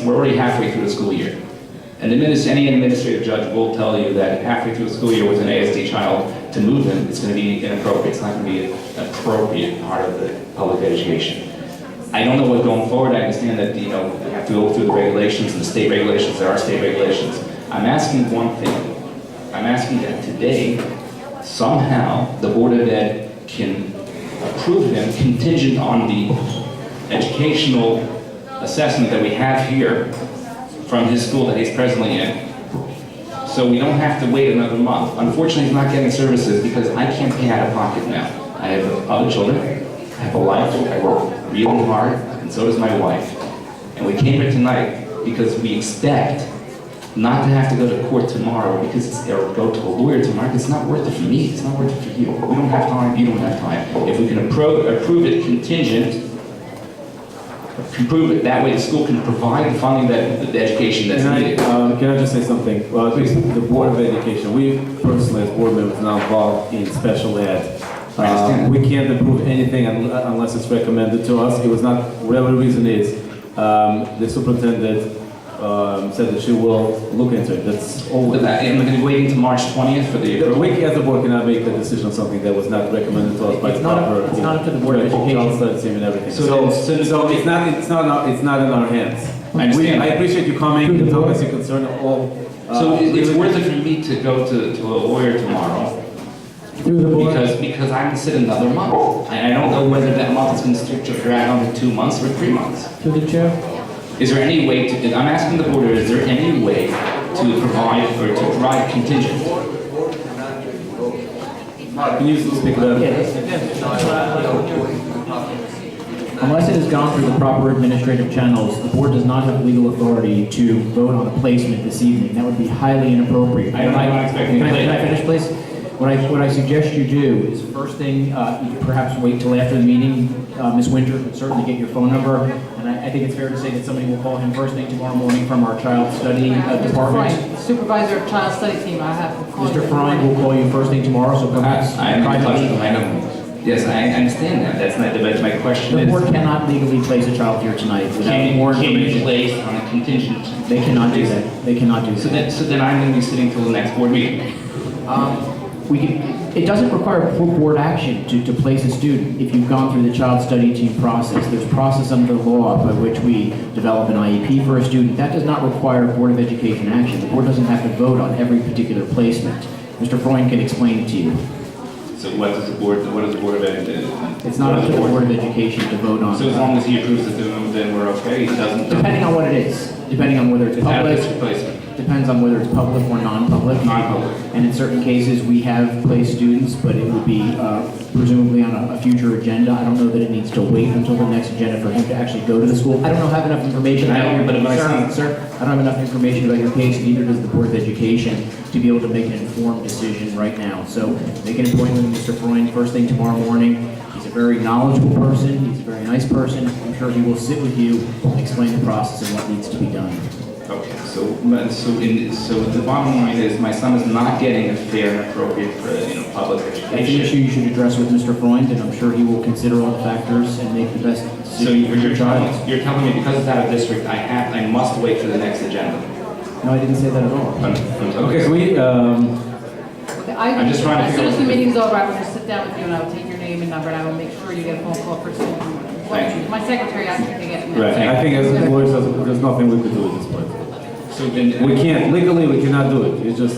we're already halfway through the school year. And any administrative judge will tell you that halfway through the school year with an ASD child, to move them, it's going to be inappropriate. It's not going to be an appropriate part of the public education. I don't know what going forward. I understand that, we have to go through the regulations and the state regulations. There are state regulations. I'm asking one thing. I'm asking that today, somehow, the Board of Ed can approve him contingent on the educational assessment that we have here from his school that he's presently in. So we don't have to wait another month. Unfortunately, he's not getting services because I can't pay out of pocket now. I have other children, I have a life, I work really hard, and so does my wife. And we came here tonight because we expect not to have to go to court tomorrow or go to a lawyer tomorrow, because it's not worth it for me, it's not worth it for you. We don't have time, you don't have time. If we can approve it contingent, prove it that way the school can provide the funding, that the education that's needed. Can I just say something? Well, at least the Board of Education, we personally as board members are now involved in special ed. We can't approve anything unless it's recommended to us. It was not, whatever the reason is, the superintendent said that she will look into it. That's all. I'm going to be waiting to March 20th for the approval. We as the board cannot make the decision on something that was not recommended to us by the proper. It's not up to the Board of Education. And everything. So it's not in our hands. I appreciate you coming and talking us your concern all. So it's worth it for me to go to a lawyer tomorrow because I can sit another month. And I don't know whether that month is going to drag on to 2 months or 3 months. Through the chair. Is there any way to, I'm asking the board, is there any way to provide or to provide contingent? Can you speak about it? Unless it has gone through the proper administrative channels, the board does not have legal authority to vote on a placement this evening. That would be highly inappropriate. I'm not expecting Can I finish, please? What I suggest you do is, first thing, you could perhaps wait till after the meeting. Ms. Winter could certainly get your phone number, and I think it's fair to say that somebody will call him first thing tomorrow morning from our child study department. Fine. Supervisor of child study team, I have to call Mr. Freund will call you first thing tomorrow, so perhaps I'm in touch with him. Yes, I understand that. That's not my question. The board cannot legally place a child here tonight without more Can you information. place on a contingent? They cannot do that. They cannot do that. So then I'm going to be sitting till the next board meeting. It doesn't require board action to place a student if you've gone through the child study team process. There's a process under the law by which we develop an IEP for a student. That does not require Board of Education action. The board doesn't have to vote on every particular placement. Mr. Freund can explain it to you. So what does the board of Ed do? It's not up to the Board of Education to vote on. So as long as he approves it, then we're okay? He doesn't? Depending on what it is. Depending on whether it's public. Placement. Depends on whether it's public or non-public. Non-public. And in certain cases, we have placed students, but it would be presumably on a future agenda. I don't know that it needs to wait until the next agenda for him to actually go to the school. I don't have enough information about your, sir, I don't have enough information about your case, neither does the Board of Education, to be able to make an informed decision right now. So make an appointment with Mr. Freund first thing tomorrow morning. He's a very knowledgeable person. He's a very nice person. I'm sure he will sit with you and explain the process and what needs to be done. Okay, so the bottom line is my son is not getting a fair and appropriate public education. That's an issue you should address with Mr. Freund, and I'm sure he will consider all the factors and make the best decision. So you're telling me because it's out of district, I must wait for the next agenda. No, I didn't say that at all. Okay, so we, I'm just trying to As figure soon as the out. meeting's over, I will just sit down with you and I will take your name and number and I will make sure you get a phone call first thing. Thank you. My secretary asked me to get me. right, I think as lawyers, there's nothing we could do at this point. So then, We can't, legally, we cannot do it. It's just,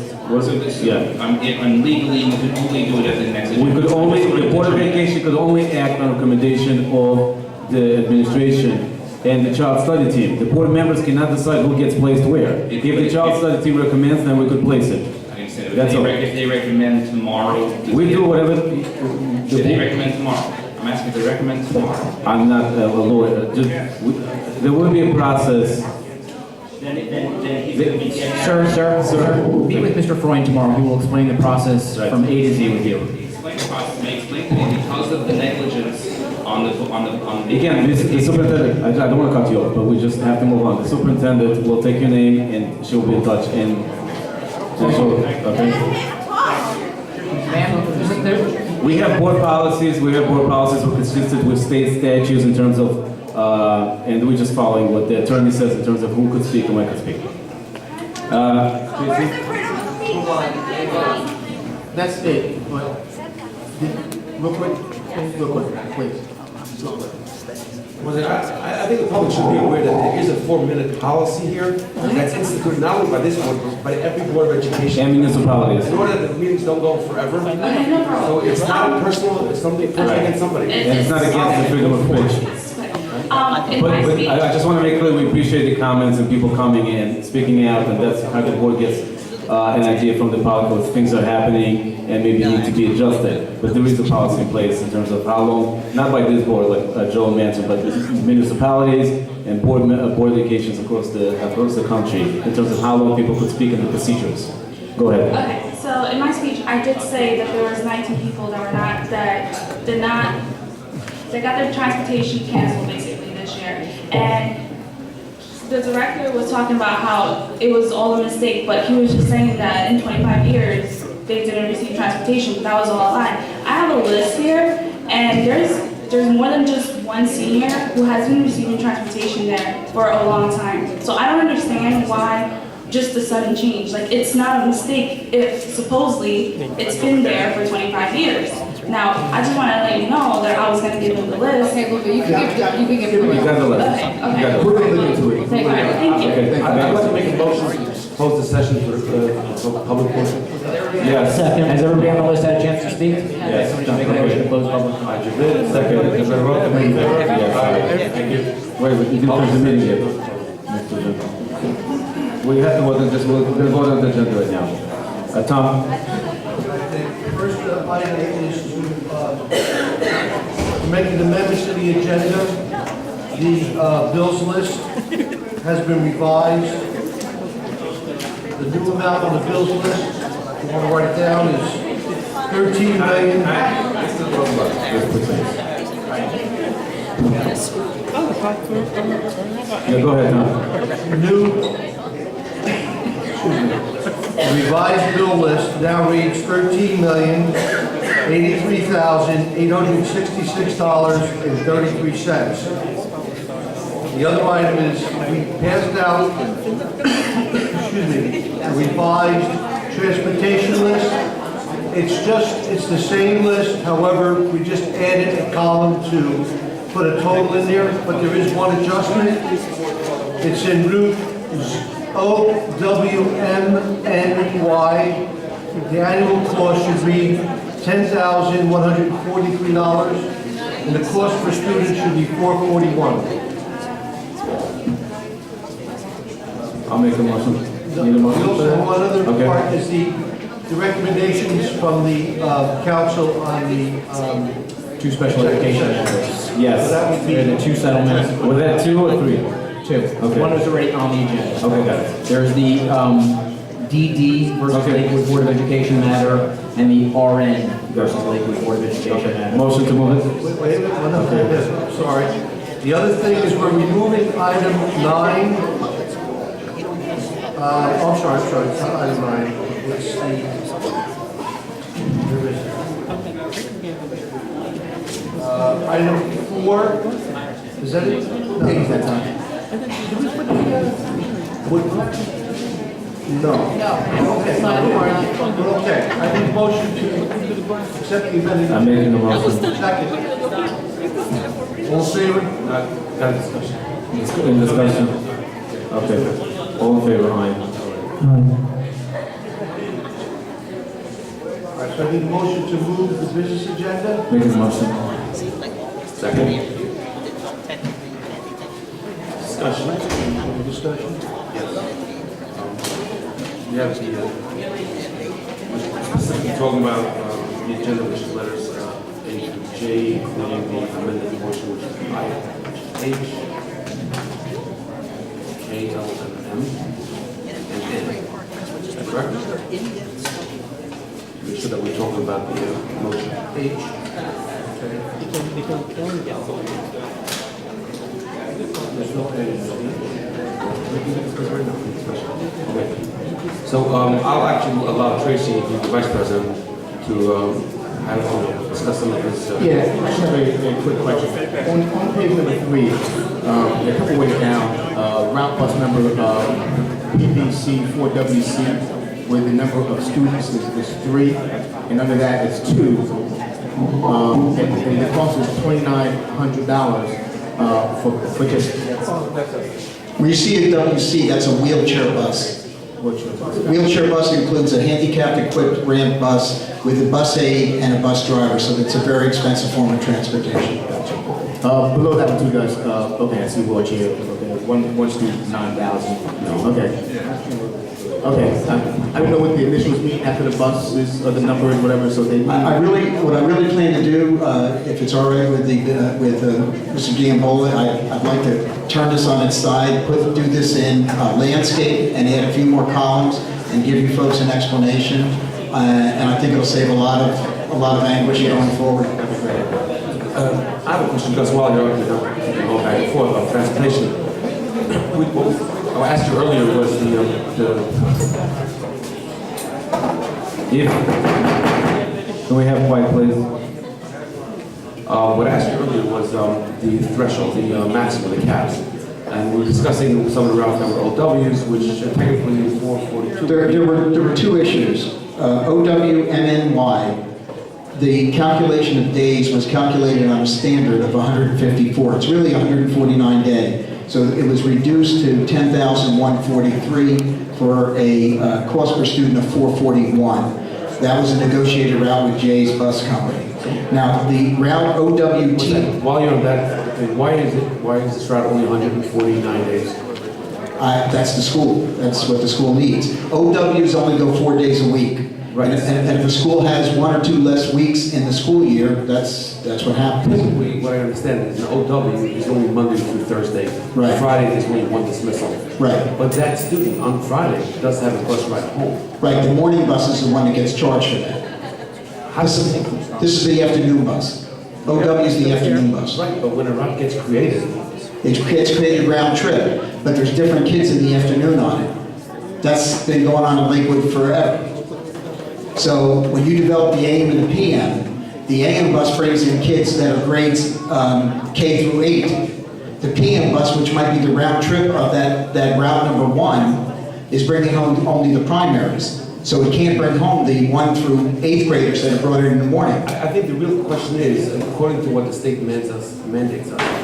yeah. I'm legally, you can only do it at the next agenda. We could only, the Board of Education could only act on recommendation of the administration and the child study team. The board members cannot decide who gets placed where. If the child study team recommends, then we could place it. I understand. That's all. If they recommend tomorrow. We do whatever. If they recommend tomorrow. I'm asking if they recommend tomorrow. I'm not a lawyer. There will be a process. Then he's going to be getting. Sir, meet with Mr. Freund tomorrow. He will explain the process from A to Z with you. Explain the process. Explain to me because of the negligence on the. Again, the superintendent, I don't want to cut you off, but we just have to move on. The superintendent will take your name and she'll be in touch and, okay? Ma'am, We have board policies, we're consistent with state statutes in terms of and we're just following what the attorney says in terms of who could speak and when could speak. Tracy? That's it, but, real quick, please. I think the public should be aware that there is a 4-minute policy here that's instituted not only by this board, but by every board of education. And municipalities. In order that the meetings don't go forever. Okay, no problem. So it's not personal, it's something personal against somebody. And it's not against the freedom of speech. In my But speech, I just want to make clear, we appreciate the comments and people coming in, speaking out, and that's how the board gets an idea from the public of things are happening and maybe need to be adjusted. But there is a policy in place in terms of how long, not by this board, like Joel mentioned, but municipalities and board educations across the country in terms of how long people could speak and the procedures. Go ahead. okay, so in my speech, I did say that there was 19 people that got their transportation canceled basically this year. And the director was talking about how it was all a mistake, but he was just saying that in 25 years, they didn't receive transportation, but that was all a lie. I have a list here, and there's more than just one senior who has been receiving transportation there for a long time. So I don't understand why just a sudden change. Like, it's not a mistake if supposedly it's been there for 25 years. Now, I just want to let you know that I was going to give them the list. Okay, well, you can give the You list. got the list. Okay, You okay. got the We're list. going to look into it. Okay, all right, thank you. Okay, I'd like to make a motion to close the session for the public portion. Yes. Has everybody on the list had a chance to speak? Yes. Somebody make a motion to close public comment. Second. Yes. Wait, you didn't finish the meeting yet. We have to vote on this, we're going to vote on the agenda right now. Tom? First item is to make an amendments to the agenda. The bills list has been revised. The new amount on the bills list, if you want to write it down, is 13 million. Yeah, go ahead, Tom. New revised bill list now reads $13,083,866.33. The other item is we passed out, a revised transportation list. It's the same list, however, we just added a column to put a total in there, but there is one adjustment. It's in route OWMNY. The annual cost should be $10,143, and the cost per student should be $441. I'll make a motion. Need a We motion for also that? have one other Okay. part is the recommendations from the council on the, Two special education matters. so Yes. that would be, There are the two settlements. Was that 2 or 3? Two. Okay. One was already on the agenda. Okay, got it. There's the DD versus Okay. Lakewood Board of Education matter, and the RN versus Lakewood Board of Education matter. Motion to move it? wait a minute, one other thing, sorry. The other thing is we're removing item 9. I'm sorry, it's not item 9. It's the, where is it? Item 4, is that it? No. No. No, it's not important. Okay, I need a motion to accept the amended. I'm making a motion. Second. All in favor? Got a discussion. In discussion? Okay. All in favor, aye. All right, so I need a motion to move the business agenda. Make a motion. Second. Discussion. Discussion. We have the, specifically talking about the agenda, which is letters A through J, including the amended motion, which is I, H, K, L, and M, and N. Is that correct? Make sure that we're talking about the motion H. There's no A. Okay. So I'll actually allow Tracy, the Vice President, to I want to discuss some of this. Yeah, I just have a quick question. On page number 3, a couple ways down, route bus number pt3 4WC, where the number of students is 3, and under that is 2. And the cost is $2,900 for just When you see a WC, that's a wheelchair bus. Wheelchair bus includes a handicapped-equipped ramp bus with a bus aide and a bus driver, so it's a very expensive form of transportation. below that one too, guys. Okay, I see wheelchair. Okay, one student, 9,000. No, okay. Okay, I don't know what the initials mean after the buses or the numbers, whatever. So they. What I really plan to do, if it's all right with Mr. Giambola, I'd like to turn this on its side, do this in landscape, and add a few more columns, and give you folks an explanation. And I think it'll save a lot of anguish going forward. I have a question, because while you're going back and forth on transportation, I asked you earlier was Can we have quiet, please? what I asked you earlier was the threshold, the maximum, the caps. And we were discussing some of the routes that were OWs, which are technically 442. There were two issues. OW, MNY, the calculation of days was calculated on a standard of 154. It's really 149 day. So it was reduced to 10,143 for a cost per student of 441. That was a negotiated route with Jay's Bus Company. Now, the route OWT... While you're on that, why is this route only 149 days? That's the school. That's what the school needs. OWs only go 4 days a week. Right. And if a school has 1 or 2 less weeks in the school year, that's what happens. Typically, what I understand is an OW is only Monday through Thursday. Right. Friday is only one dismissal. Right. But that student on Friday does have a bus ride home. Right, the morning bus is the one that gets charged for that. This is the afternoon bus. OW is the afternoon bus. Right, but when a route gets created, It gets created round trip, but there's different kids in the afternoon on it. That's been going on in Lakewood forever. So when you develop the AM and the PM, the AM bus brings in kids that are grades K through 8. The PM bus, which might be the round trip of that route number 1, is bringing home only the primaries. So it can't bring home the 1 through 8th graders that are brought in the morning. I think the real question is, according to what the state mandates us to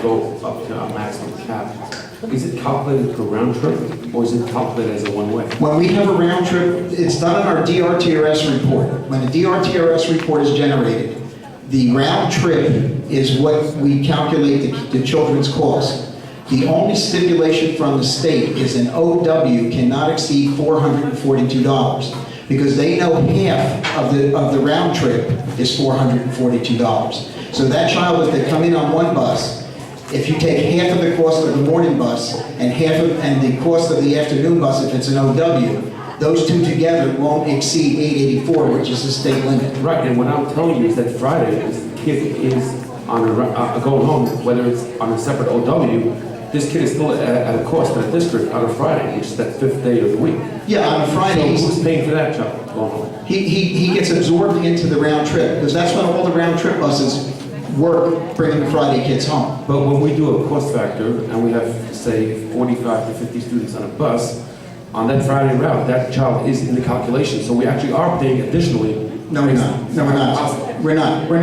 go up to our maximum cap, is it calculated per round trip, or is it calculated as a one-way? When we have a round trip, it's done in our DRTRS report. When the DRTRS report is generated, the round trip is what we calculate the children's cost. The only stipulation from the state is an OW cannot exceed $442 because they know half of the round trip is $442. So that child, if they come in on one bus, if you take half of the cost of the morning bus and the cost of the afternoon bus, if it's an OW, those two together won't exceed $884, which is the state limit. Right, and what I'm telling you is that Friday, the kid is on going home, whether it's on a separate OW, this kid is still at a cost at a district on a Friday, which is that 5th day of the week. Yeah, on a Friday. So who's paying for that child going home? He gets absorbed into the round trip, because that's when all the round trip buses work bringing the Friday kids home. But when we do a cost factor, and we have, say, 45 to 50 students on a bus, on that Friday route, that child is in the calculation, so we actually are paying additionally. No, we're not. No, we're not. We're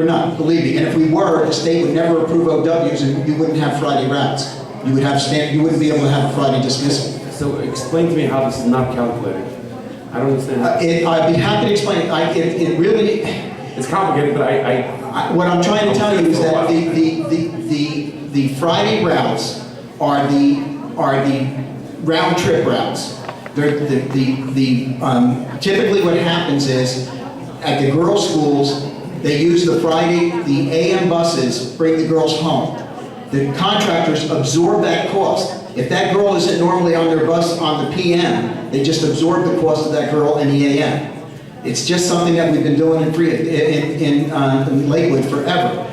not. Believe me. And if we were, the state would never approve OWs, and you wouldn't have Friday routes. You wouldn't be able to have a Friday dismissal. So explain to me how this is not calculated. I don't understand. I'd be happy to explain. It really. It's complicated, but What I'm trying to tell you is that the Friday routes are the round trip routes. Typically what happens is, at the girls' schools, they use the AM buses bring the girls home. The contractors absorb that cost. If that girl isn't normally on their bus on the PM, they just absorb the cost of that girl in the AM. It's just something that we've been doing in Lakewood forever.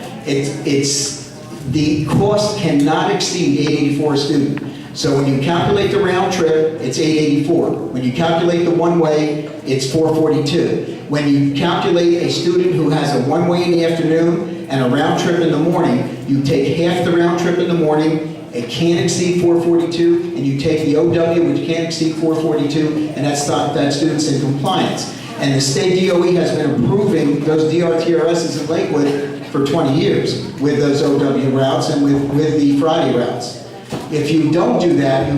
The cost cannot exceed $884 a student. So when you calculate the round trip, it's 884. When you calculate the one-way, it's 442. When you calculate a student who has a one-way in the afternoon and a round trip in the morning, you take half the round trip in the morning, it can't exceed 442, and you take the OW, which can't exceed 442, and that student's in compliance. And the state DOE has been approving those DRTRSs in Lakewood for 20 years with those OW routes and with the Friday routes. If you don't do that, you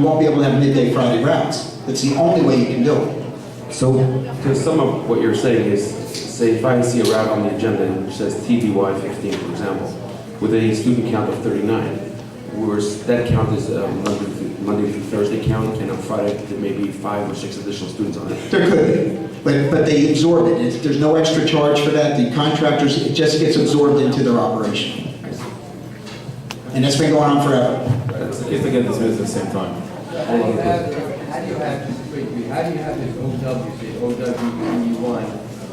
won't be able to have midday Friday routes. That's the only way you can do it. So, to sum up what you're saying is, say if I see a route on the agenda which says TBY 15, for example, with a student count of 39, whereas that count is Monday through Thursday count, and on Friday there may be 5 or 6 additional students on it. There could be, but they absorb it. There's no extra charge for that. The contractors, it just gets absorbed into their operation. And that's been going on forever. It's the kids that get dismissed at the same time. All of them. How do you have this OW, say OW1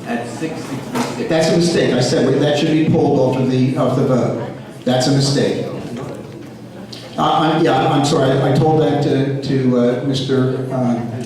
at 666? That's a mistake. I said that should be pulled off of the vote. That's a mistake. I'm sorry. I told that to Mr.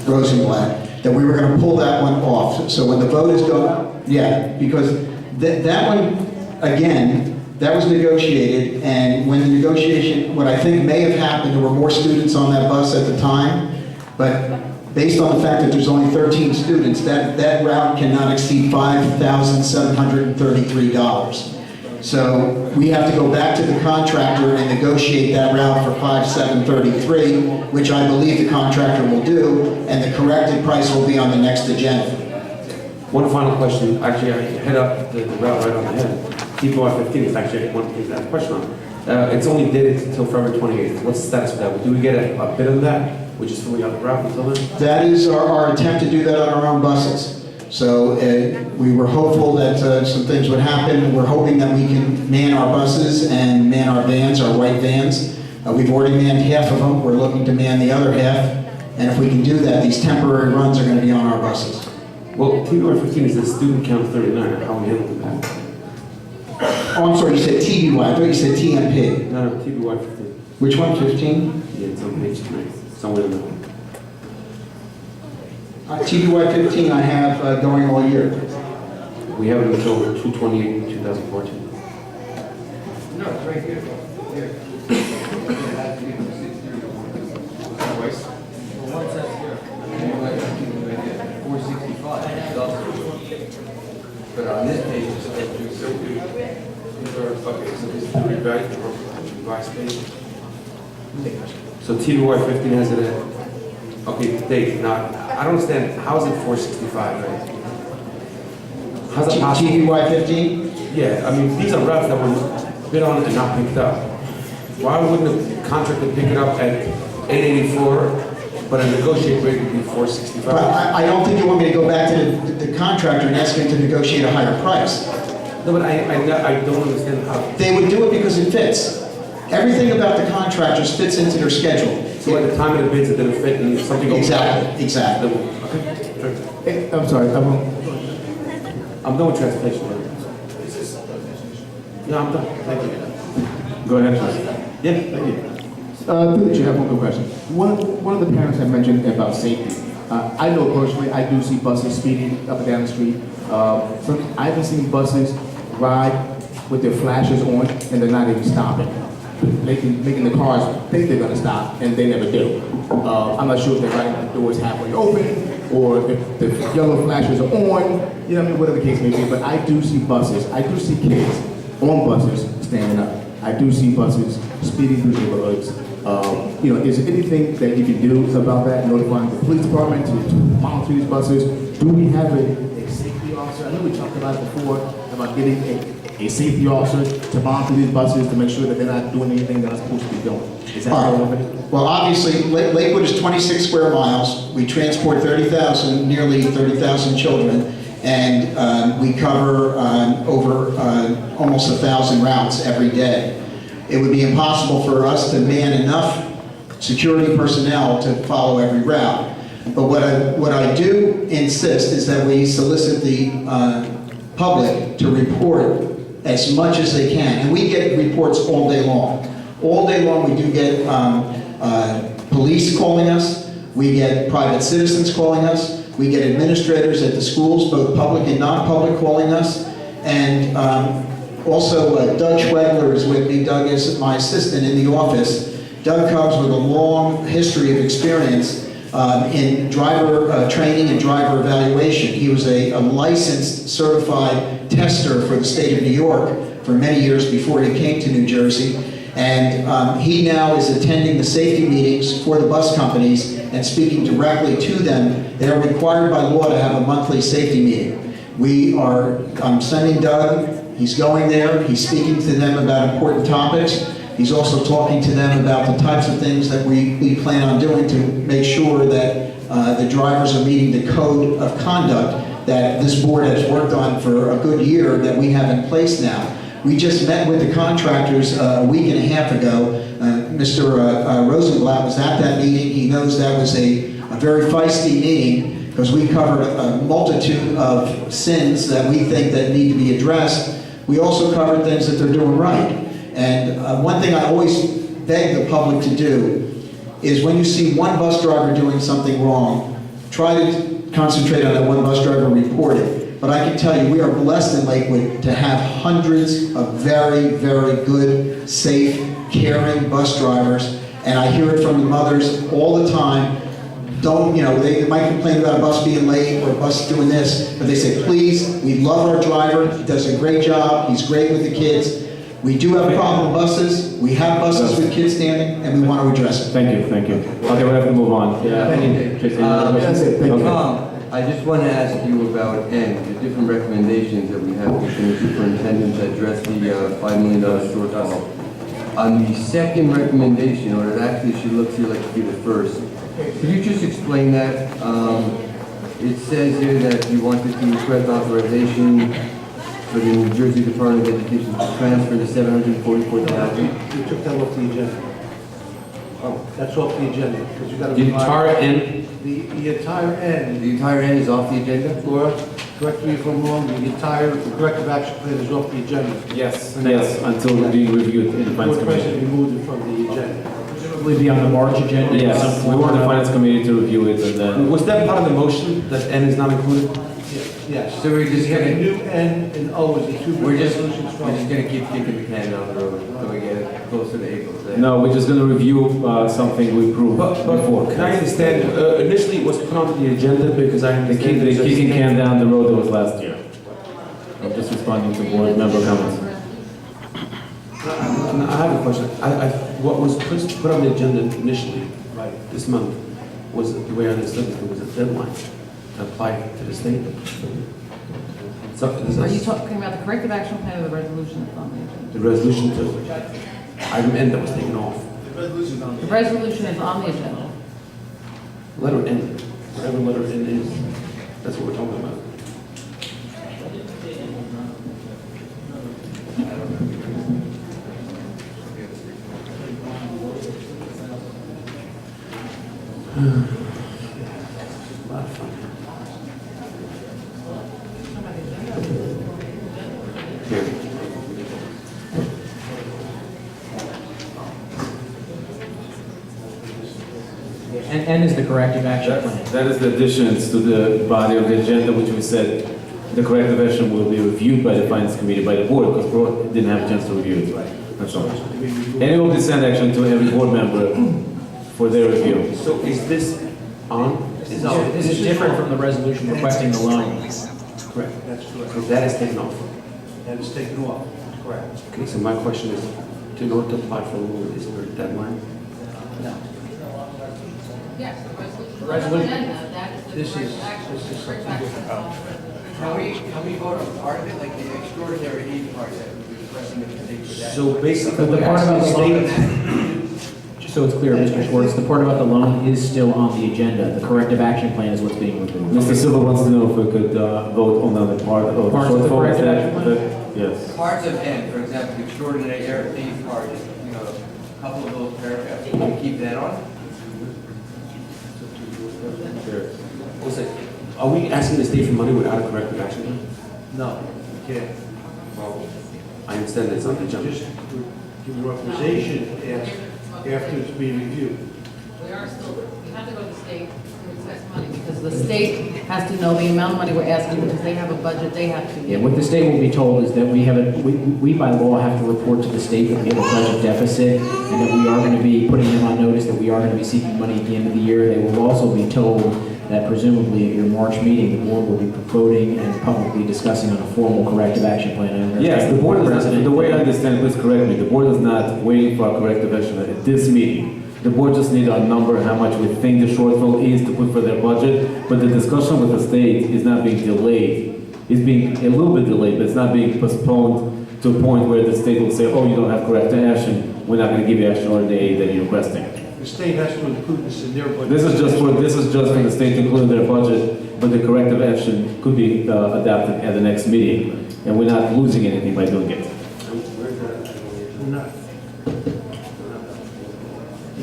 Rosenblatt that we were going to pull that one off. So when the vote is done, yeah, because that one, again, that was negotiated, and when the negotiation, what I think may have happened, there were more students on that bus at the time, but based on the fact that there's only 13 students, that route cannot exceed $5,733. So we have to go back to the contractor and negotiate that route for $5,733, which I believe the contractor will do, and the corrected price will be on the next agenda. One final question. Actually, I head up the route right on the head. TBY 15 is actually one thing to ask a question on. It's only dated until February 28th. What's the status of that? Do we get a bid on that, which is fully on the route until then? That is our attempt to do that on our own buses. So we were hopeful that some things would happen. We're hoping that we can man our buses and man our vans, our white vans. We've already manned half of them. We're looking to man the other half. And if we can do that, these temporary runs are going to be on our buses. Well, TBY 15 is a student count of 39. How are we handling that? Oh, I'm sorry, you said TBY. I thought you said TMP. No, TBY 15. Which one, 15? Yeah, it's on page 3, somewhere in the middle. TBY 15 I have going all year. We have it until 2/28/2014. No, it's right here. Here. Well, one says here. 465. But on this page, it's supposed to be 30. Okay, so this is the revised page. So TBY 15 has it at, okay, Dave, now, I don't understand, how is it 465, right? How's it possible? TBY 15? Yeah, I mean, these are routes that were bid on and not picked up. Why wouldn't the contractor pick it up at 884, but a negotiated rate would be 465? But I don't think you want me to go back to the contractor and ask him to negotiate a higher price. No, but I don't understand how. They would do it because it fits. Everything about the contractors fits into their schedule. So at the time of the bids, it didn't fit and something goes Exactly. Okay, sure. Hey, I'm sorry, I'm done with transportation. No, I'm done, thank you. go ahead, sir. Yeah, thank you. Through the chair, I have one quick question. One of the parents had mentioned about safety. I know personally, I do see buses speeding up and down the street. I haven't seen buses ride with their flashes on and they're not even stopping. Making the cars think they're gonna stop and they never do. I'm not sure if they're riding with the doors halfway open or if the yellow flashes are on, you know what I mean, whatever the case may be. But I do see buses, I do see kids on buses standing up. I do see buses speeding through neighborhoods. Is there anything that you can do about that, notifying the police department to monitor these buses? Do we have a safety officer? I know we talked about it before, about getting a safety officer to monitor these buses to make sure that they're not doing anything they're not supposed to be doing. Is that relevant? Well, obviously, Lakewood is 26 square miles. We transport nearly 30,000 children, and we cover over almost 1,000 routes every day. It would be impossible for us to man enough security personnel to follow every route. But what I do insist is that we solicit the public to report as much as they can. And we get reports all day long. All day long we do get police calling us, we get private citizens calling us, we get administrators at the schools, both public and non-public, calling us, and also Doug Schwegler is with me. Doug is my assistant in the office. Doug comes with a long history of experience in driver training and driver evaluation. He was a licensed, certified tester for the state of New York for many years before he came to New Jersey. And he now is attending the safety meetings for the bus companies and speaking directly to them. They are required by law to have a monthly safety meeting. I'm sending Doug, he's going there, he's speaking to them about important topics. He's also talking to them about the types of things that we plan on doing to make sure that the drivers are meeting the code of conduct that this board has worked on for a good year that we have in place now. We just met with the contractors a week and a half ago. Mr. Rosenblatt was at that meeting. He knows that was a very feisty meeting because we covered a multitude of sins that we think that need to be addressed. We also covered things that they're doing right. And one thing I always beg the public to do is when you see one bus driver doing something wrong, try to concentrate on that one bus driver and report it. But I can tell you, we are blessed in Lakewood to have hundreds of very, very good, safe, caring bus drivers. And I hear it from the mothers all the time. They might complain about a bus being late or a bus doing this, but they say, please, we love our driver. He does a great job. He's great with the kids. We do have problem buses. We have buses with kids standing, and we want to address it. Thank you. Okay, we have to move on. Tom, I just want to ask you about N, the different recommendations that we have within the superintendent to address the $5 million shortfall. On the second recommendation, or it actually she looks here like to be the first, could you just explain that? It says here that you wanted to request authorization for the New Jersey Department of Education to transfer the $744,000. We took that off the agenda. Oh, that's off the agenda, because you got to... The entire N? The entire end. The entire N is off the agenda? Laura, correct me if I'm wrong, the entire corrective action plan is off the agenda. Yes, until being reviewed in the finance Board committee. President removed it from the agenda. Presumably be on the March agenda? Yes, we want the finance committee to review it and then... Was that part of the motion, that N is not included? Yes. So we're just We have a gonna- new N and O as the two We're just resolutions from... gonna keep kicking the can down the road until we get closer to April. No, we're just going to review something we proved before. Can I understand, initially it was put on the agenda because I They understand... keep kicking can down the road that was last year. I'm just responding to board member comments. I have a question. What was put on the agenda initially, this month, was, the way I understood it, there was a deadline to apply to the state. So, Are you talking about the corrective action plan or the resolution that's on the agenda? the resolution to, I meant that was taken off. The resolution is on the agenda. Letter N, whatever letter N is, that's what we're talking about. A lot of fun. Here. N is the corrective action plan. That is the additions to the body of the agenda, which we said the corrective action will be reviewed by the finance committee, by the board, because board didn't have a chance to review it. That's all. And it will be sent actually to every board member for their review. So is this on? No, this is different from the resolution requesting the loan. Correct, that's correct. So that is taken off. That is taken off, correct. Okay, so my question is, in order to apply for a loan, is there a deadline? Yes, the Resolution. This is something different. Can we vote on part of it, like the extraordinary need part that we were requesting them to take for that? So basically, The part about the state, Just so it's clear, Mr. Schwartz, the part about the loan is still on the agenda. The corrective action plan is what's being removed. Mr. Silva wants to know if we could vote on the part of Parts of the shortfall. corrective action plan? Yes. Parts of N, for example, the extraordinary need part, a couple of those paragraphs, can we keep that on? are we asking the state for money without a corrective action plan? No, you can't. Well, I understand it's on the agenda. Just give your authorization, ask after it's being reviewed. We are still, we have to go to the state to request money because the state has to know the amount of money we're asking because they have a budget they have to. Yeah, what the state will be told is that we by law have to report to the state that we have a budget deficit and that we are going to be putting them on notice that we are going to be seeking money at the end of the year. They will also be told that presumably at your March meeting, the board will be voting and publicly discussing on a formal corrective action plan. Yes, the board is, President. the way I understand, please correct me, the board is not waiting for a corrective action at this meeting. The board just needs a number, how much we think the shortfall is to put for their budget, but the discussion with the state is not being delayed. It's being a little bit delayed, but it's not being postponed to a point where the state will say, oh, you don't have corrective action, we're not going to give you extraordinary aid that you're requesting. The state has to include this in their budget. This is just for the state to include in their budget, but the corrective action could be adapted at the next meeting, and we're not losing anything by doing it. No.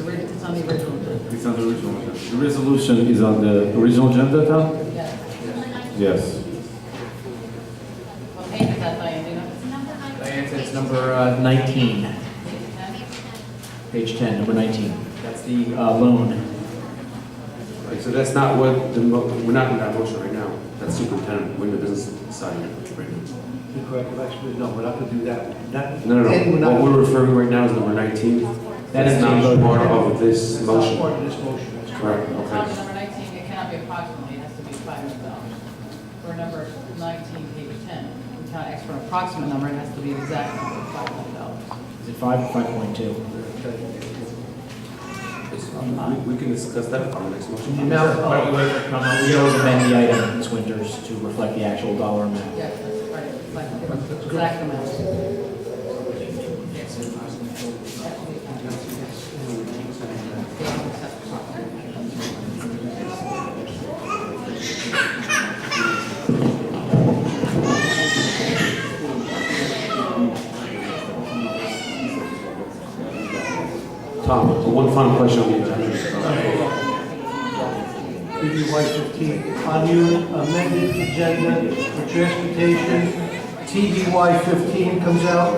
It's on the original. It's on the original agenda. The resolution is on the original agenda, Tom? Yes. Yes. What page is that, Diane, do you know? Diane said it's number 19, page 10, number 19. That's the loan. Right, so that's not what we're not in that motion right now. That's superintendent, we're in the business side right now. The corrective action, no, we're not going to do that. No. And we're not- What we're referring right now is number 19. That is not being voted part on. of this It's not motion. part of this motion. That's Correct, On okay. number 19, it cannot be approximately, it has to be $500. For number 19, page 10, we cannot ask for an approximate number, it has to be an exact number of $500. Is it 5 or 5.2? We can discuss that on the next motion. The amount Why don't of, we wait for it to come up? We can always amend the item, Ms. Winters, to reflect the actual dollar amount. Yes, that's right, it's like the exact amount. Tom, one final question on the agenda. TBY 15, on your amended agenda for transportation, TBY 15 comes out.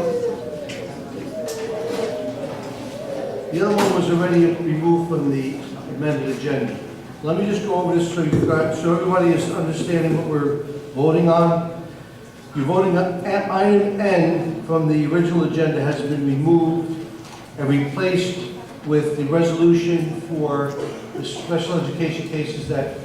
The other one was already removed from the amended agenda. Let me just go over this so everybody is understanding what we're voting on. You're voting on item N from the original agenda has been removed and replaced with the resolution for the special education cases that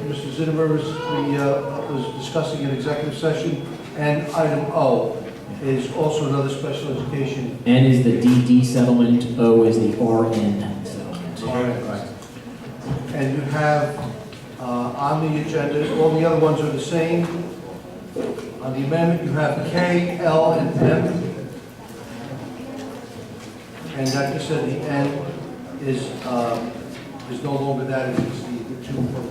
Mr. Zinneber was discussing in executive session. And item O is also another special education. N is the DD settlement, O is the RN settlement. Right. And you have on the agenda, all the other ones are the same. On the amendment, you have K, L, and M. And like you said, the N is no longer that, it's the two from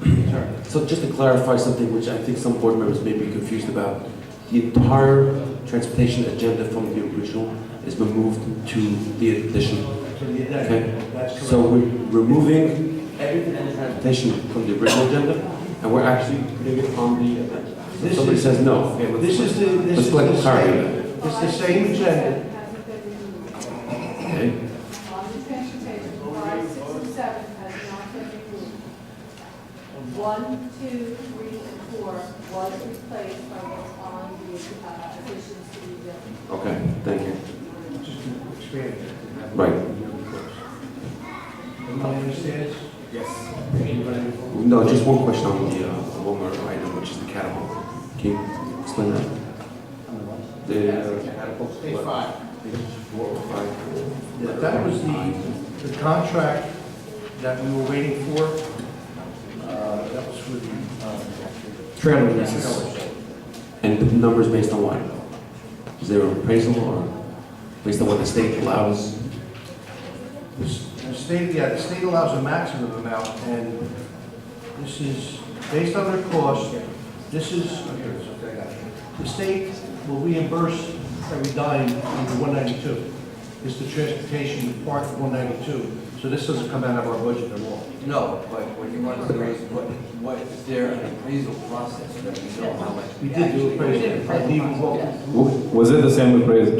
the attorney. So just to clarify something which I think some board members may be confused about, the entire transportation agenda from the original has been moved to the addition. To the Okay? addendum, that's correct. So we're removing everything in the transportation from the original agenda, and we're actually putting it on the agenda. So This somebody is- says no. Okay, This is the, this let's is collect the clarity on same, that. it's the same agenda. Okay? On the transportation, 5, 6, and 7 has not been removed. 1, 2, 3, and 4 was replaced by what's on the additions to the agenda. Okay, thank you. Just to expand it. Right. Everybody understands? Yes. No, just one question on the one more item, which is the catapult. Can you explain that? The catapult. Page 5. Four or five. Yeah, that was the contract that we were waiting for. That was for the, Trailer leases. And the numbers based on what? Is there an appraisal or based on what the state allows? the state allows a maximum amount, and this is, based on their cost, this is, okay, I got it. The state will reimburse every dime in the 192. It's the transportation part of 192. So this doesn't come out of our budget at all. No, but what you want to know is what is there an appraisal process that we know how much We we did do actually. appraisal. Was it the same appraiser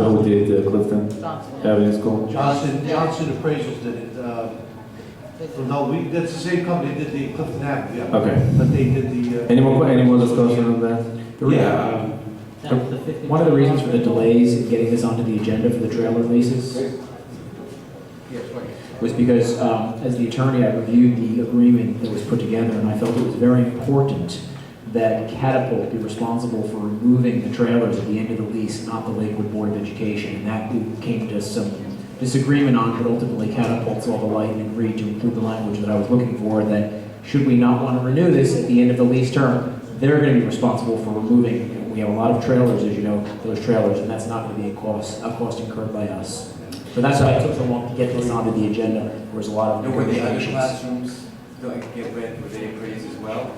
who did Clifton Johnson. Avenue School? Johnson Appraisals did it. No, that's the same company that did the Clifton Avenue, yeah. Okay. But they did the. Any more discussion on that? Yeah. One of the reasons for the delays in getting this onto the agenda for the trailer leases was because, as the attorney, I reviewed the agreement that was put together, and I felt it was very important that Catapult be responsible for removing the trailers at the end of the lease, not the Lakewood Board of Education. And that we came to some disagreement on, but ultimately Catapult saw the light and agreed to include the language that I was looking for, that should we not want to renew this at the end of the lease term, they're going to be responsible for removing. We have a lot of trailers, as you know, those trailers, and that's not going to be a cost incurred by us. So that's why it took so long to get this onto the agenda. There was a lot of And were the other negotiations. classrooms going to get rent, were they appraised as well?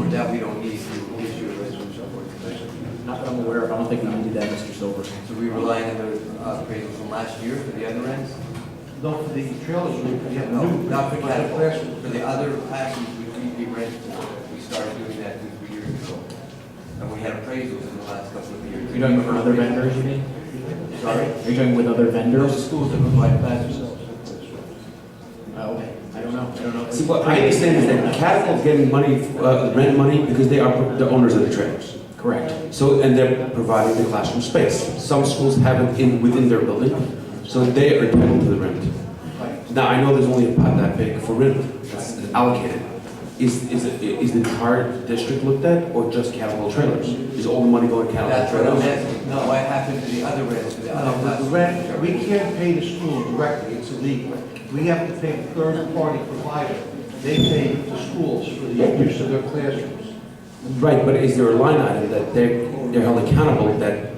Or that we don't need to issue a residential board commission? Not that I'm aware of, I don't think we did that, Mr. Silver. So we relying on the appraisals from last year for the other ends? No, for the trailers, we have No, new. not for classrooms. Catapult. For the other classrooms, we rented, we started doing that 2-3 years ago. And we had appraisals in the last couple of years. You're talking about other vendors, you mean? Sorry? Are you talking with other Those vendors? schools that provide classrooms. Oh, okay. I don't know. See, what I understand is that Catapult's getting money, rent money, because they are the owners of the trailers. Correct. So, and they're providing the classroom space. Some schools have it within their building, so they are entitled to the rent. Now, I know there's only a pot that big for rent that's allocated. Is the entire district looked at, or just Catapult trailers? Is all the money going to Catapult That's what I'm trailers? asking. No, what happened to the other rents, for the other No, the classrooms? rent, we can't pay the school directly, it's illegal. We have to pay the third-party provider. They pay the schools for the use of their classrooms. Right, but is there a line item that they're held accountable that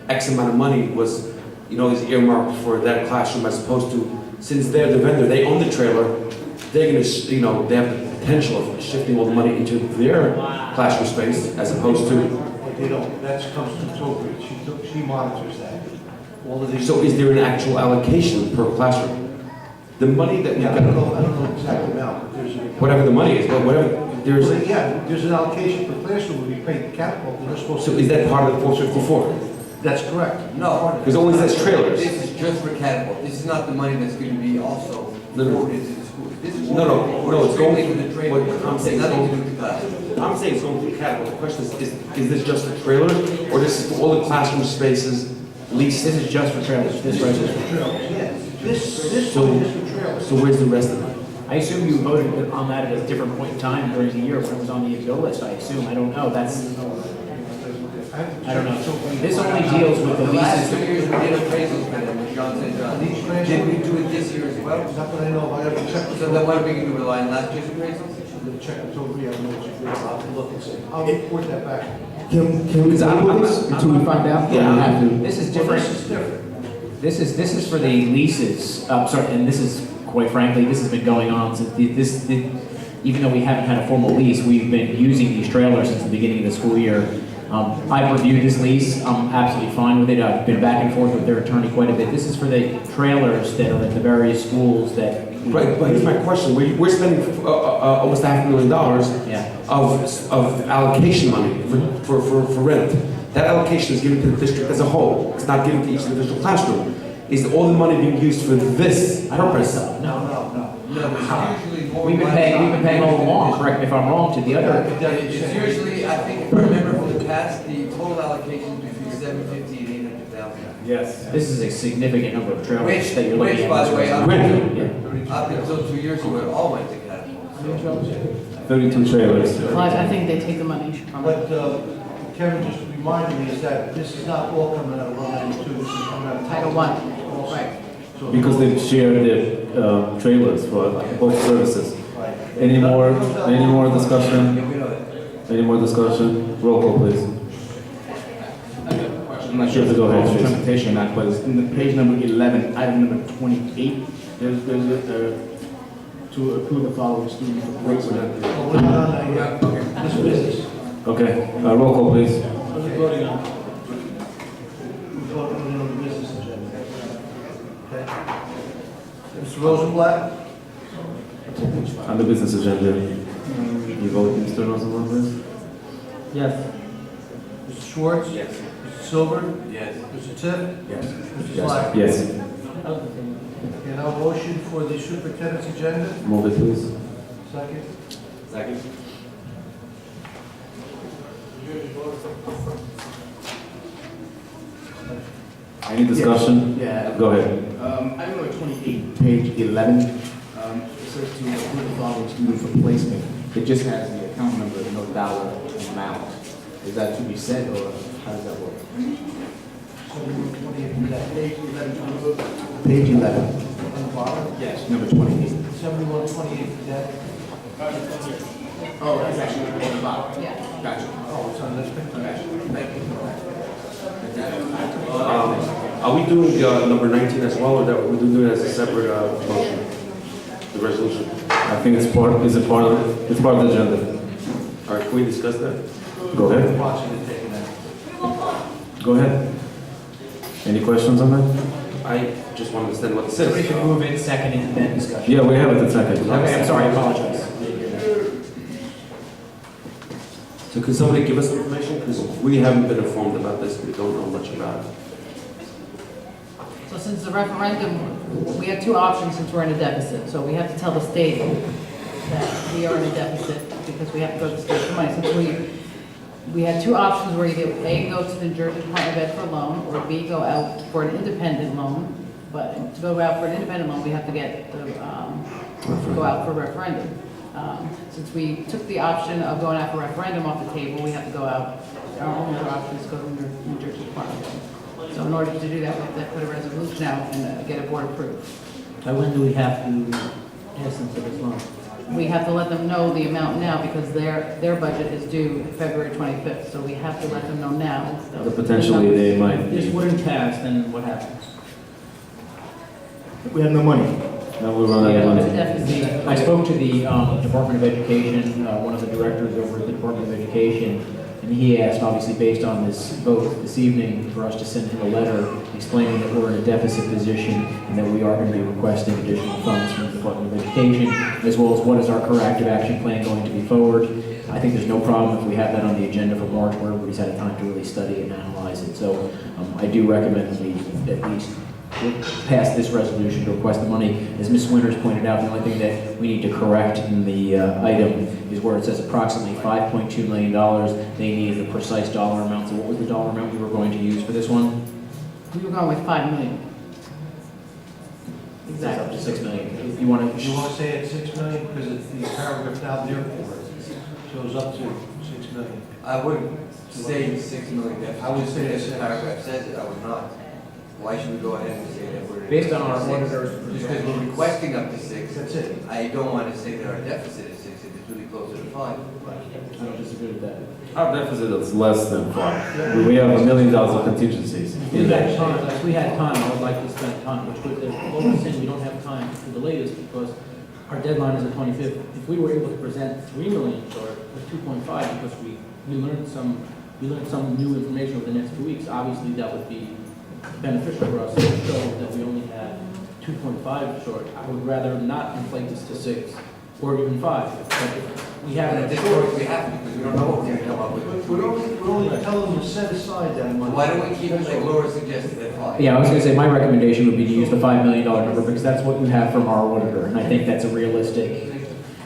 X amount of money was, is earmarked for that classroom as opposed to, since they're the vendor, they own the trailer, they're gonna, they have the potential of shifting all the money into their classroom space as opposed to, But they don't, that comes from Toby, she monitors that. All of these. so is there an actual allocation per classroom? The money that we Yeah, I got, don't know the exact amount, but there's a. whatever the money is, but whatever, there's, Well, yeah, there's an allocation per classroom, we pay the Catapult, and they're supposed to. so is that part of the 454? That's correct. No. Because it only says trailers. This is just for Catapult. This is not the money that's going to be also No, no. forwarded to the schools. This is No, it's going strictly to the trailer. what I'm saying is Nothing to going- do with the classrooms. I'm saying it's going to Catapult. The question is this just for trailers, or this is for all the classroom spaces leased? This is just for trailers, this right here. Trailers, yeah. This So- one is for trailers. So where's the rest of it? I assume you voted on that at a different point in time during the year when it was on the bill list, I assume. I don't know, I don't know. This only deals with the The last 2 leases. years we did appraisals for them, as John said, John. Did we do it this year as well? Not that I know, of. I have to check. So then what are we going to rely on last year's appraisals? The check with Toby, I don't know what you do, I'll have to look and see. I'll report that back. Can we table this until we find out? Or we have to? This is Well, different. this is different. This is for the leases, sorry, and this is, quite frankly, this has been going on since, even though we haven't had a formal lease, we've been using these trailers since the beginning of the school year. I've reviewed this lease, I'm absolutely fine with it, I've been back and forth with their attorney quite a bit. This is for the trailers that are at the various schools that. Right, but here's my question. We're spending almost $500,000 Yeah. of allocation money for rent. That allocation is given to the district as a whole. It's not given to each individual classroom. Is all the money being used for this I don't think purpose? so. No. No, there's usually more We've been money. paying all along, correct me if I'm wrong, to the other. It's usually, I think, if I remember from the past, the total allocation is between 750 and 800,000. Yes. This is a significant number of trailers Which, that you're looking at. by the way, Yeah. up until 2 years ago, it all went to Catapult. 32 trailers. Well, I think they take the money from it. But Kevin just reminded me is that this is not all coming out of 192, this is coming out of Title I, right. So- Because they share the trailers for both services. Right. Any more discussion? Any more discussion? Roll call, please. I'm not sure if it's Go ahead, please. transportation or not, but it's in the page number 11, item number 28, there's to approve the following student for grades. Oh, we're not on that yet. This business. Okay, roll call, please. What are we voting on? We're voting on the business agenda. Okay? Mr. Rosenblatt? On the business agenda, you vote, Mr. Rosenblatt, please? Yes. Mr. Schwartz? Yes. Mr. Silver? Yes. Mr. Tiff? Yes. Mr. Slack? Yes. Okay, now motion for the superintendent's agenda. Move it, please. Second. Second. Any discussion? Yeah. Go ahead. Item number 28, page 11, it says to approve the following student replacement. It just has the account number, no dollar amount. Is that to be said, or how does that work? Page 11. On the bottom? Yes. Number 28. 7128 cadet. Oh, that's actually on the bottom. Yeah. Gotcha. Oh, it's on this picture. Gotcha. Thank you. Are we doing number 19 as well, or that we're doing it as a separate motion? The resolution? I think it's part of the agenda. All right, can we discuss that? Go ahead. Watching it taken out. Go ahead. Any questions on that? I just want to understand what it Somebody should says. move it, second, and then discussion. Yeah, we have it in second. Okay, I'm sorry, I apologize. So can somebody give us information? Because we haven't been informed about this, we don't know much about it. So since the referendum, we have two options since we're in a deficit. So we have to tell the state that we are in a deficit because we have to go to the state for money. Since we had two options where either A, go to the New Jersey Department of Ed for a loan, or B, go out for an independent loan. But to go out for an independent loan, we have to get the, go out for a referendum. Since we took the option of going out for referendum off the table, we have to go out, our only other option is go to the New Jersey Department of Ed. So in order to do that, we have to put a resolution out and get a board approved. By when do we have to ask them for this loan? We have to let them know the amount now because their budget is due February 25th. So we have to let them know now. The potentially they might If this be. wouldn't pass, then what happens? We have no money. Now we run out of It's a money. deficit. I spoke to the Department of Education, one of the directors over at the Department of Education, and he asked, obviously based on this vote this evening, for us to send him a letter explaining that we're in a deficit position and that we are going to be requesting additional funds from the Department of Education, as well as what is our corrective action plan going to be forward. I think there's no problem if we have that on the agenda for March, where everybody's had time to really study and analyze it. So I do recommend that we at least pass this resolution to request the money. As Ms. Winters pointed out, the only thing that we need to correct in the item is where it says approximately $5.2 million. They need the precise dollar amount. So what was the dollar amount we were going to use for this one? We were going with 5 million. It's up to Exactly. $6 million. You want You to? want to say it's 6 million because it's the paragraph down there for it shows up to 6 million. I wouldn't say 6 million deficit. I would say If it's the paragraph says it, I would not. Why should we go ahead and say that we're? Based on our six? auditor's Just because we're requesting up to 6. That's it. I don't want to say that our deficit is 6, if it's really closer to 5. I don't disagree with that. Our deficit is less than 5. We have $1 million of contingencies If in we had there. time, if we had time, I would like to spend time, which would, what we're saying, we don't have time to delay this because our deadline is the 25th. If we were able to present 3 million short with 2.5 because we learned some new information over the next 2 weeks, obviously that would be beneficial for us to show that we only had 2.5 short. I would rather not inflate this to 6 or even 5. But if we have At it this short, point, we have to, because we don't know what we're going to come up with. We're only telling them to set aside that money. Why don't we keep it like Laura suggested at 5? Yeah, I was going to say, my recommendation would be to use the $5 million number because that's what you have from our auditor, and I think that's a realistic.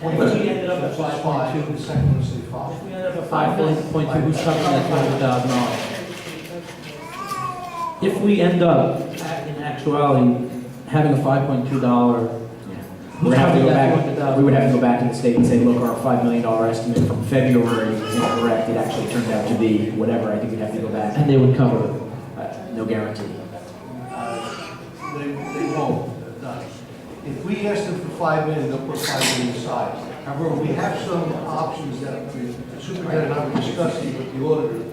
and if we ended up at 5.2, The second one say if 5. we ended up at 5.2, who's covering that $200,000? If we end up, in actuality, having a $5.2, We would have to go back, $200,000. we would have to go back to the state and say, look, our $5 million estimate from February is incorrect. It actually turned out to be whatever. I think we'd have to go back. And they would cover it. No guarantee. They won't. If we ask them for 5 million, they'll put 5 million aside. However, we have some options that the superintendent and I were discussing with the auditor.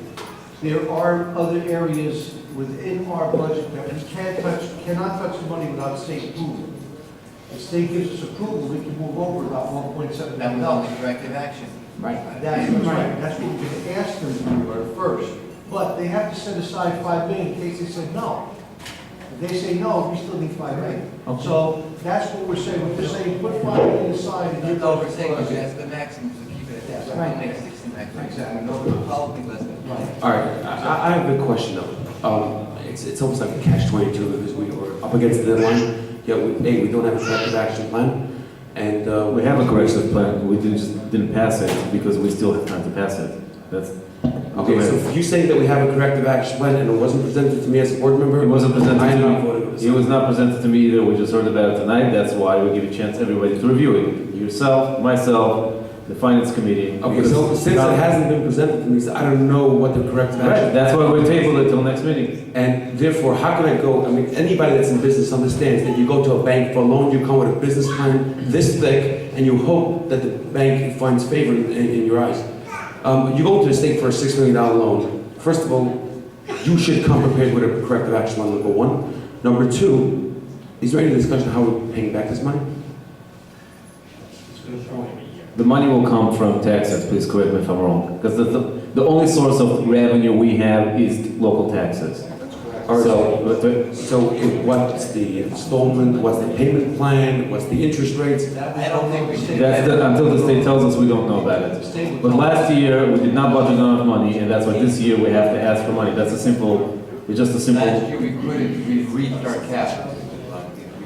There are other areas within our budget that we cannot touch the money without state approval. If the state gives us approval, we can move over about 1.7 That million was only dollars. corrective action. Right. That's right. That's what we're going to ask them to do at first. But they have to set aside 5 million in case they said no. If they say no, we still need 5 million. Okay. So That's what we're saying, we're just saying, put 5 million aside and That's all we're saying, is that's the maximum, so keep it at that. Right. Make 60 maximum. Exactly. No, probably less than. All right, I have a question though. It's almost like a catch-22 because we were up against the deadline, yet we don't have a corrective action plan. And We have a corrective plan, we didn't pass it because we still have time to pass it. That's, okay, so if you say that we have a corrective action plan and it wasn't presented to me as a board member? It wasn't presented I am to not me. voting on this. It was not presented to me either, we just heard about it tonight, that's why we give a chance everybody to review it. Yourself, myself, the finance committee. Okay, so since it hasn't been presented to me, so I don't know what the corrective action. Right, that's why we tabled it till next meeting. And therefore, how can I go, I mean, anybody that's in business understands that you go to a bank for a loan, you come with a business plan this thick, and you hope that the bank finds favor in your eyes. You go to the state for a $6 million loan. First of all, you should come prepared with a corrective action plan, number one. Number two, is there any discussion how we're paying back this money? The money will come from taxes, please correct me if I'm wrong. Because the only source of revenue we have is local taxes. All right, So, so what's the installment, what's the payment plan, what's the interest rates? I don't think we should. until the state tells us, we don't know about it. But last year, we did not budget enough money, and that's why this year we have to ask for money. That's a simple, it's just a simple, Last year we couldn't, we reached our cap.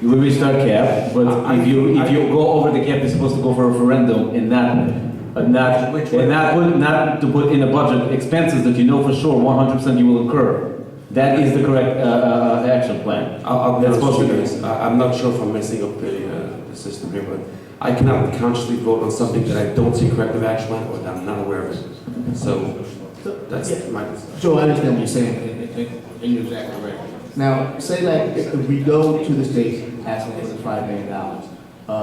we reached our cap, but if you go over the cap, you're supposed to go for a referendum and not to put in a budget expenses that you know for sure 100% you will incur. That is the correct action plan. I'll be That's honest with supposed you to guys, I'm not sure if I'm messing up the system here, but I cannot consciously vote on something that I don't see corrective action plan or that I'm not aware of it. So that's my. So I understand what you're saying, and you're exactly right. Now, say like if we go to the state asking for the $5 million,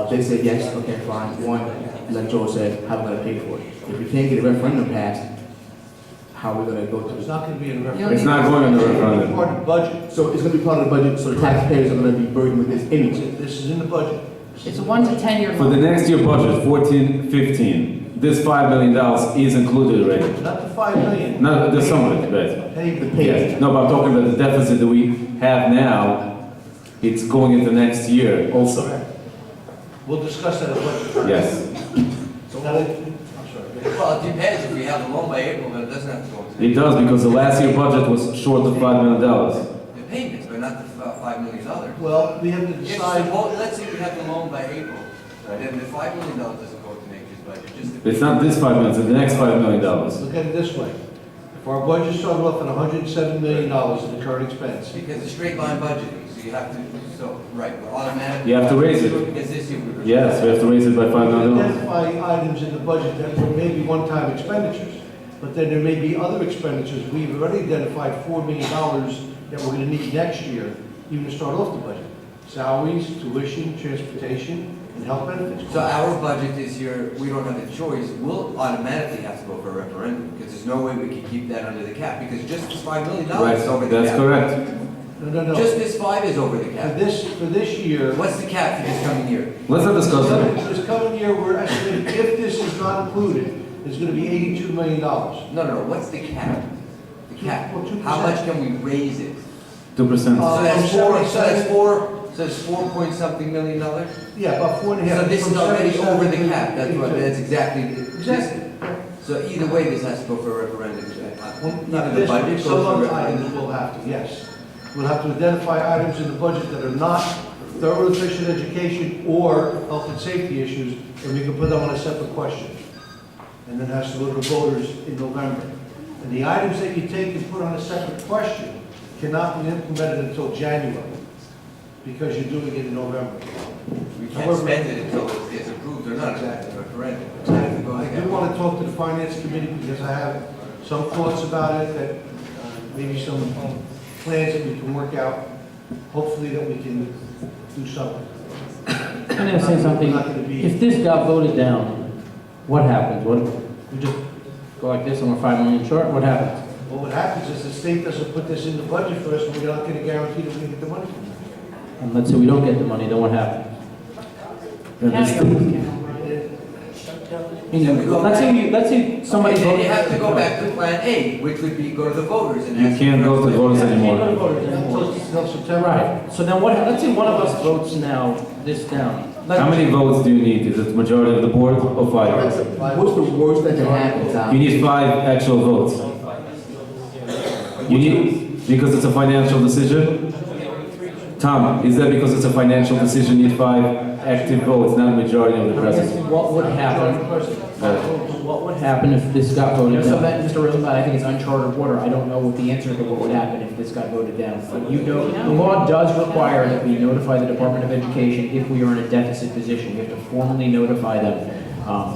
they say yes, okay, fine. One, like Joe said, how are we gonna pay for it? If we can't get a referendum passed, how are we gonna go to It's this? not gonna be in the You don't referendum. It's not going on the referendum. Part of the budget. So it's gonna be part of the budget, so the taxpayers are gonna be burdened with this anyway. This is in the budget. It's a 1 to 10 year. For the next year budget, 14-15, this $5 million is included already. Not the 5 million. No, there's some of it, right? Pay the Yes. No, but I'm talking about the deficit that we have now, it's going into next year also. We'll discuss that at budget. Yes. Now, I'm sorry. Well, it depends, if we have a loan by April, then it doesn't have to go into. It does, because the last year budget was short of $5 million. The payments, but not the $5 million. Well, we have to If decide. let's say we have the loan by April, then the $5 million doesn't go into next year's budget, just the. It's not this $5 million, it's the next $5 million. Look at it this way. If our budget started off at $107 million in the current expense, Because it's straight line budgeting, so you have to, so, right, we're automatically. You have to raise it. Because this year we were. Yes, we have to raise it by $5 million. identify items in the budget that were maybe one-time expenditures, but then there may be other expenditures. We've already identified $4 million that we're gonna need next year, even to start off the budget. Salaries, tuition, transportation, and health benefits. So our budget this year, we don't have a choice, we'll automatically have to go for a referendum, because there's no way we can keep that under the cap, because just this $5 million Right, is over the cap. that's correct. No. Just this 5 is over the For cap. this year, What's the cap for this coming year? Let's not discuss it. this coming year, we're estimating, if this is not included, it's gonna be $82 million. No, what's the cap? The cap, Well, 2%. how much can we raise it? 2%. So that's from so that's 4 point something million dollars? Yeah, about 4.5. So this is from already 77 over the to cap, that's 82. exactly. Exactly. So either way, this has to go for a referendum. Not Either the this, budget some goes for other referendum. items will have to, yes. We'll have to identify items in the budget that are not thorough efficient education or health and safety issues, and we can put them on a separate question. And then has to go to the voters in November. And the items that you take and put on a separate question cannot be implemented until January, because you're doing it in November. We can't spend it until it's approved or not, Exactly. referendum. I do want to talk to the finance committee because I have some thoughts about it, that maybe some plans that we can work out, hopefully that we can do something. I'm gonna say something, Not gonna be- if this got voted down, what happens? We just go like this and we're 5 million short, what happens? Well, what happens is the state doesn't put this in the budget for us, and we're not going to guarantee that we're going to get the money from them. And let's say we don't get the money, then what happens? Let's say somebody Okay, then you votes. have to go back to Plan A, which would be go to the voters and. You ask can't go to the voters Can't go to anymore. voters anymore. Until September. Right, so then what, let's say one of us votes now this down. How many votes do you need? Is it majority of the board or 5? What's the worst that can happen, Tom? You need 5 actual votes. You need, because it's a financial decision? Tom, is that because it's a financial decision, you need 5 active votes, not a majority of the I guess president? what would happen, what would happen if this got voted So down? that, Mr. Rosenbaum, I think it's uncharted water. I don't know what the answer to what would happen if this got voted down. But you know, the law does require that we notify the Department of Education if we are in a deficit position. We have to formally notify them.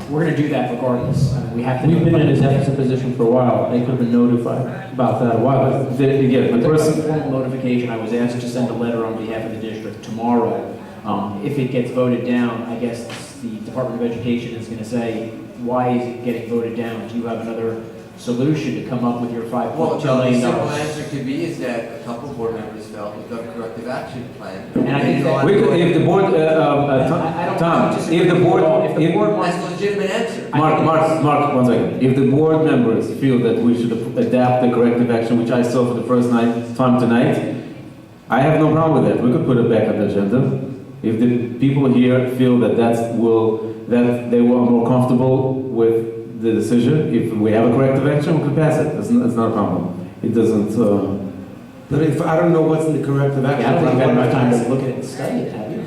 We're gonna do that regardless. I mean, we have to. We've been in a deficit position for a while. They could have been notified about that a while ago. Again, the person, Formal notification, I was asked to send a letter on behalf of the district tomorrow. If it gets voted down, I guess the Department of Education is gonna say, why is it getting voted down? Do you have another solution to come up with your Well, $5.2 the million? simple answer could be is that a couple board members felt we've got a corrective action plan. And I think that- we could, if the board, I don't Tom, disagree if the with board, you at all. If the if- board wants That's a legitimate answer. Mark, 1 second. If the board members feel that we should adapt the corrective action, which I saw for the first time tonight, I have no problem with that. We could put it back on the agenda. If the people here feel that that they were more comfortable with the decision, if we have a corrective action, we can pass it. It's not a problem. It doesn't, But if, I don't know what's in the corrective action. I don't think you've had enough time plan. to look at it and study it, have you?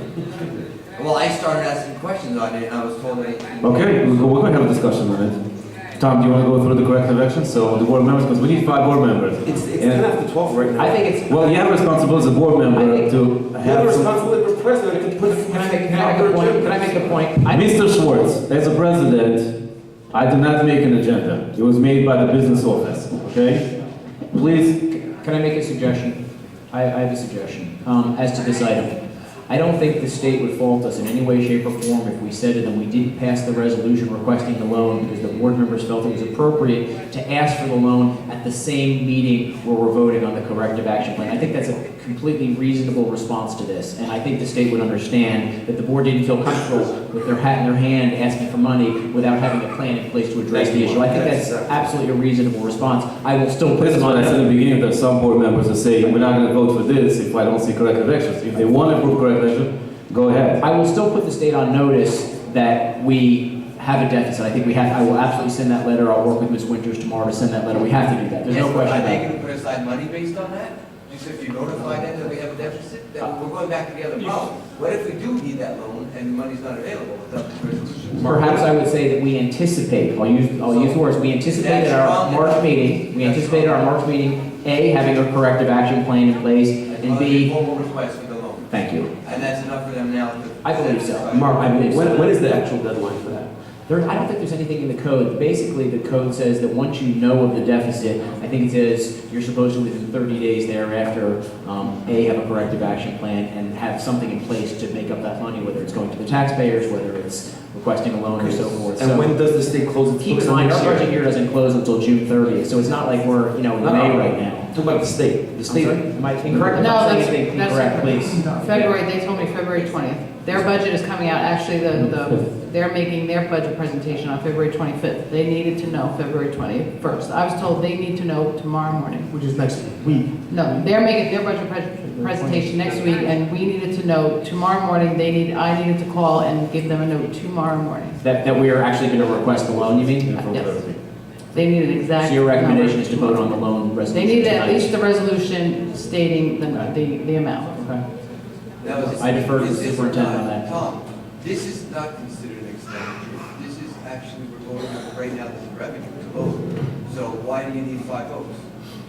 Well, I started asking questions on it, and I was told that. okay, we're going to have a discussion on it. Tom, do you want to go through the corrective action? So the board members, because we need 5 board members. It's And- 10 after 12 right now. I think it's. Well, you have responsible as a board member to You're have some... responsible for president to put. Can I make a point? Can I make a point? Mr. Schwartz, as a president, I do not make an agenda. It was made by the business office, okay? Please, Can I make a suggestion? I have a suggestion as to this item. I don't think the state would fault us in any way, shape, or form if we said it and we didn't pass the resolution requesting the loan because the board members felt it was appropriate to ask for the loan at the same meeting where we're voting on the corrective action plan. I think that's a completely reasonable response to this, and I think the state would understand that the board didn't feel comfortable with their hat in their hand asking for money without having a plan in place to address the issue. I think that's absolutely a reasonable response. I will still put this is them what on. I said in the beginning, that some board members are saying, we're not going to vote for this if I don't see corrective actions. If they want to approve corrective action, go ahead. I will still put the state on notice that we have a deficit. I think we have, I will absolutely send that letter. I'll work with Ms. Winters tomorrow to send that letter. We have to do that. There's no question Are about they it. going to put aside money based on that? Just if you notify them that we have a deficit, then we're going back to the other problem. What if we do need that loan and the money's not available without the resolution? Perhaps I would say that we anticipate, I'll use the words, we anticipate at our March meeting, A, having a corrective action plan in place, and B, Formal request for the loan. thank you. And that's enough for them now to. I believe so. Mark, I believe so. when is the actual deadline for that? I don't think there's anything in the code. Basically, the code says that once you know of the deficit, I think it says you're supposed to, within 30 days thereafter, A, have a corrective action plan and have something in place to make up that money, whether it's going to the taxpayers, whether it's requesting a loan or so forth. And So when does the state close its keep books in on mind, next our year? budget year doesn't close until June 30th, so it's not like we're, in May right now. Talk about the state. The I'm state. sorry, am I incorrect? If No, I'm saying that's, anything incorrect, please. February, they told me February 20th. Their budget is coming out, actually, they're making their budget presentation on February 25th. They needed to know February 21st. I was told they need to know tomorrow morning. Which is next week. No, they're making their budget presentation next week, and we needed to know tomorrow morning. I needed to call and give them a note tomorrow morning. That we are actually going to request the loan, you mean? Yes. They need an exact. So your recommendation number. is to vote on the loan resolution They need at tonight? least the resolution stating the amount. Okay. That was- I defer to the this is superintendent not- on that. Tom, this is not considered an expenditure. This is actually, we're voting on right now, there's revenue to vote. So why do you need 5 votes?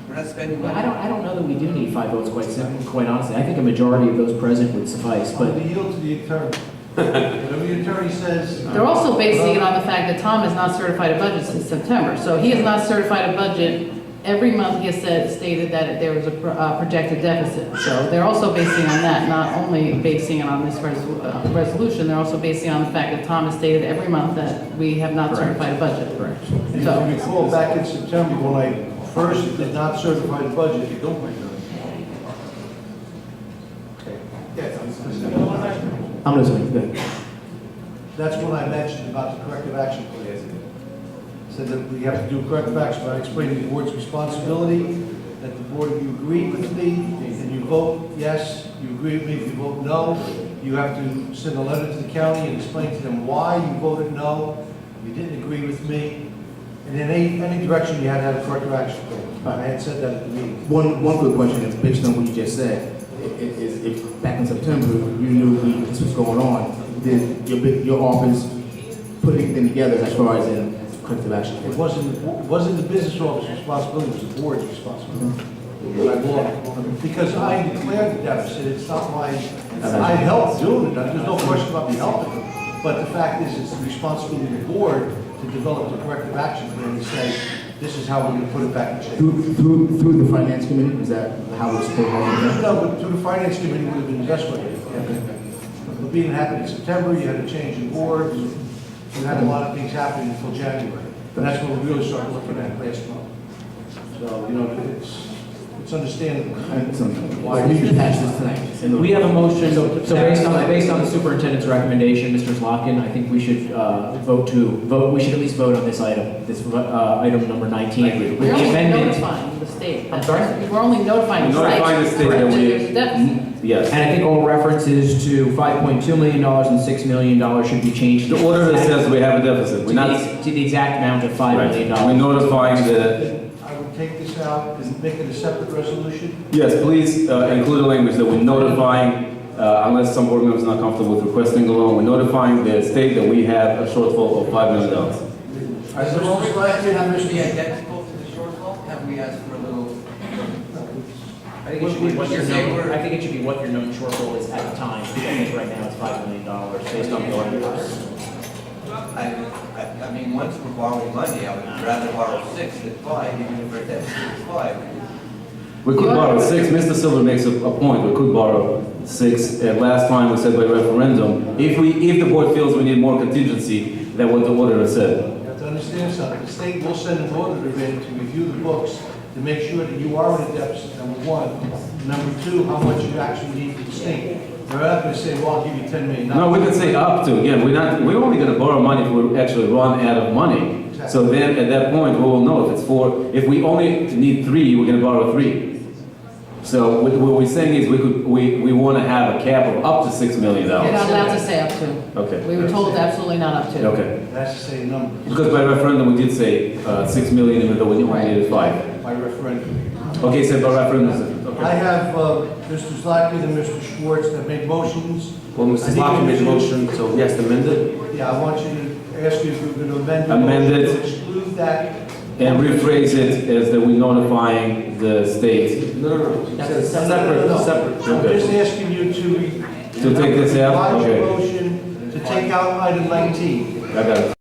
We're not spending money. I don't know that we do need 5 votes, quite honestly. I think a majority of those present would suffice, I'm but going to yield to the attorney. Whatever the attorney says. They're also basing it on the fact that Tom has not certified a budget since September. So he has not certified a budget. Every month he has stated that there was a projected deficit. So they're also basing on that, not only basing it on this resolution, they're also basing it on the fact that Tom has stated every month that we have not certified a budget. correct. And So- if you recall back in September when I first did not certify the budget, you don't make I'm listening, good. that's when I mentioned about the corrective action plan. Said that we have to do corrective action, I explained the board's responsibility, that the board, you agree with me, and you vote yes, you agree with me, if you vote no, You have to send a letter to the county and explain to them why you voted no, you didn't agree with me, and in any direction you had to have a corrective action plan. I had said that at the meeting. One quick question, is based on what you just said, is if back in September you knew this was going on, did your office put anything together as far as in corrective action? It wasn't the business office's responsibility, it was the board's responsibility. By law. Because I declared the deficit, it's not my, I helped doing it, there's no question about me helping them. But the fact is, it's the responsibility of the board to develop the corrective action plan and say, this is how we're gonna put it back in shape. Through the finance committee, is that how it's supposed to happen? No, but through the finance committee would have been the best way. But being happened in September, you had a change in boards, you had a lot of things happening until January. And that's when we really started looking at last month. So, you know, it's understandable. Why we can pass this tonight. We have a motion, so based on the superintendent's recommendation, Mr. Zlotkin, I think we should we should at least vote on this item, item number 19. We're only notifying the state. I'm sorry? We're only notifying the state. Notifying the state that we- there's a deficit. Yes. And I think all references to $5.2 million and $6 million should be changed. The order that says we have a deficit, we're not. To the exact amount of $5 million. We're notifying the, I would take this out and make it a separate resolution. yes, please include a language that we're notifying, unless some board member is not comfortable with requesting a loan, we're notifying the state that we have a shortfall of $5 million. Is the most likely to be identical to the shortfall? Have we asked for a little? I think it should be what your known, I think it should be what your known shortfall is at the time. I think right now it's $5 million based on the ordinance. I mean, once we're borrowing money, I would rather borrow 6 than 5, even if our deficit is 5. We could borrow 6, Mr. Silver makes a point, we could borrow 6, and last time we said by referendum, if the board feels we need more contingency than what the auditor said. You have to understand something. The state will send an auditor in to review the books to make sure that you are in a deficit, number one. Number two, how much you actually need from the state. They're not going to say, well, I'll give you $10 million. No, we could say up to, again, we're only gonna borrow money if we actually run out of money. So then, at that point, we will know if it's 4, if we only need 3, we're gonna borrow 3. So what we're saying is we wanna have a cap of up to $6 million. You're not allowed to say up to. Okay. We were told absolutely not up to. Okay. That's the same number. Because by referendum, we did say 6 million, even though we only needed 5. By referendum. Okay, so by referendum, okay. I have Mr. Zlotkin and Mr. Schwartz that made motions. Well, Mr. Zlotkin made a motion, so he has to amend it. Yeah, I want you to ask you if you're going to amend the Amend motion it. to exclude that. And rephrase it as that we're notifying the state. No. No. Separate. I'm Okay. just asking you to To take this out? revise your Okay. motion to take out item 19. I got it.